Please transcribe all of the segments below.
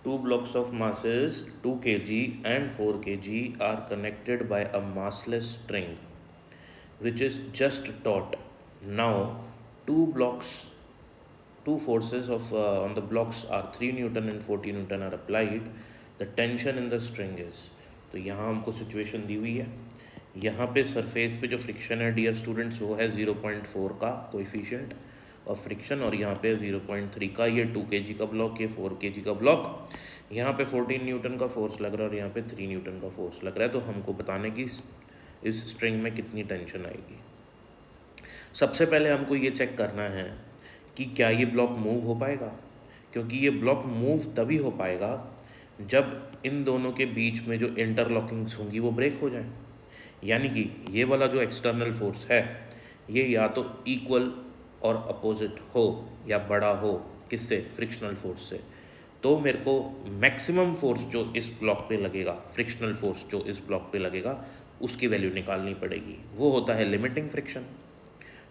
Two blocks of masses 2 kg and 4 kg are connected by a massless string which is just taut. Now two forces on the blocks are 3 Newton and 40 Newton are applied. The tension in the string is, तो यहाँ हमको situation दी हुई है. यहाँ पे surface पे जो friction है डियर स्टूडेंट्स वो है 0.4 का कोएफिशिएंट और फ्रिक्शन, और यहाँ पे 0.3 का. ये 2 kg का ब्लॉक, ये 4 kg का ब्लॉक. यहाँ पे 14 न्यूटन का फोर्स लग रहा है और यहाँ पे 3 न्यूटन का फोर्स लग रहा है. तो हमको बताने की इस स्ट्रिंग में कितनी टेंशन आएगी. सबसे पहले हमको ये चेक करना है कि क्या ये ब्लॉक मूव हो पाएगा, क्योंकि ये ब्लॉक मूव तभी हो पाएगा जब इन दोनों के बीच में जो इंटरलॉकिंग्स होंगी वो ब्रेक हो जाए. यानी कि ये वाला जो एक्सटर्नल फोर्स है ये या तो इक्वल और अपोजिट हो या बड़ा हो किससे, फ्रिक्शनल फोर्स से. तो मेरे को मैक्सिमम फोर्स जो इस ब्लॉक पे लगेगा, फ्रिक्शनल फोर्स जो इस ब्लॉक पे लगेगा उसकी वैल्यू निकालनी पड़ेगी. वो होता है लिमिटिंग फ्रिक्शन.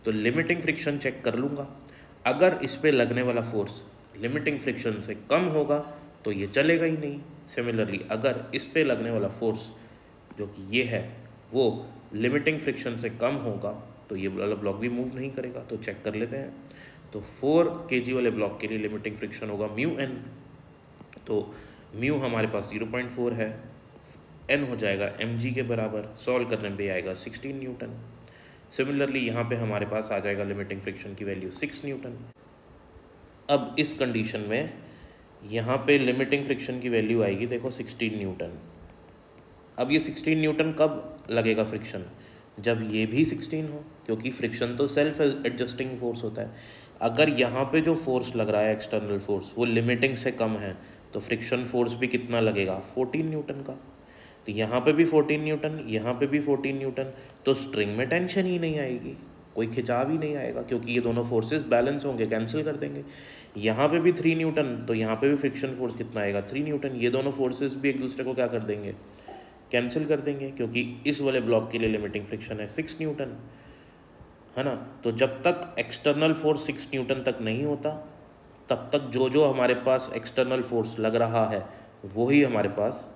तो लिमिटिंग फ्रिक्शन चेक कर लूँगा. अगर इस पे लगने वाला फोर्स लिमिटिंग फ्रिक्शन से कम होगा तो ये चलेगा ही नहीं. सिमिलरली अगर इस पे लगने वाला फोर्स जो कि ये है वो लिमिटिंग फ्रिक्शन से कम होगा तो ये वाला ब्लॉक भी मूव नहीं करेगा. तो चेक कर लेते हैं. तो 4 kg वाले ब्लॉक के लिए लिमिटिंग फ्रिक्शन होगा म्यू एन. तो म्यू हमारे पास 0.4 है, एन हो जाएगा mg के बराबर. सॉल्व करने पे आएगा 16 न्यूटन. सिमिलरली यहाँ पे हमारे पास आ जाएगा लिमिटिंग फ्रिक्शन की वैल्यू 6 न्यूटन. अब इस कंडीशन में यहाँ पे लिमिटिंग फ्रिक्शन की वैल्यू आएगी देखो 16 न्यूटन. अब ये 16 न्यूटन कब लगेगा फ्रिक्शन, जब ये भी 16 हो, क्योंकि फ्रिक्शन तो सेल्फ एडजस्टिंग फोर्स होता है. अगर यहाँ पे जो फोर्स लग रहा है एक्सटर्नल फोर्स वो लिमिटिंग से कम है तो फ्रिक्शन फोर्स भी कितना लगेगा, 14 न्यूटन का. तो यहाँ पे भी 14 न्यूटन, यहाँ पे भी 14 न्यूटन. तो स्ट्रिंग में टेंशन ही नहीं आएगी, कोई खिंचाव ही नहीं आएगा, क्योंकि ये दोनों फोर्सेस बैलेंस होंगे, कैंसिल कर देंगे. यहाँ पे भी 3 न्यूटन, तो यहाँ पे भी फ्रिक्शन फोर्स कितना आएगा, 3 न्यूटन. ये दोनों फोर्सेस भी एक दूसरे को क्या कर देंगे, कैंसिल कर देंगे, क्योंकि इस वाले ब्लॉक के लिए लिमिटिंग फ्रिक्शन है 6 न्यूटन, है ना. तो जब तक एक्सटर्नल फोर्स 6 न्यूटन तक नहीं होता तब तक जो जो हमारे पास एक्सटर्नल फोर्स लग रहा है वही हमारे पास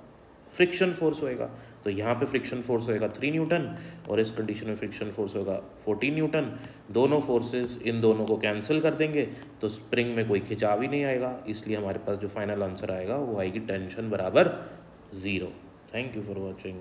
फ्रिक्शन फोर्स होएगा. तो यहाँ पे फ्रिक्शन फोर्स होएगा 3 न्यूटन और इस कंडीशन में फ्रिक्शन फोर्स होगा 14 न्यूटन. दोनों फोर्सेस इन दोनों को कैंसिल कर देंगे तो स्प्रिंग में कोई खिंचाव ही नहीं आएगा. इसलिए हमारे पास जो फाइनल आंसर आएगा वो आएगी टेंशन बराबर 0. Thank you for watching.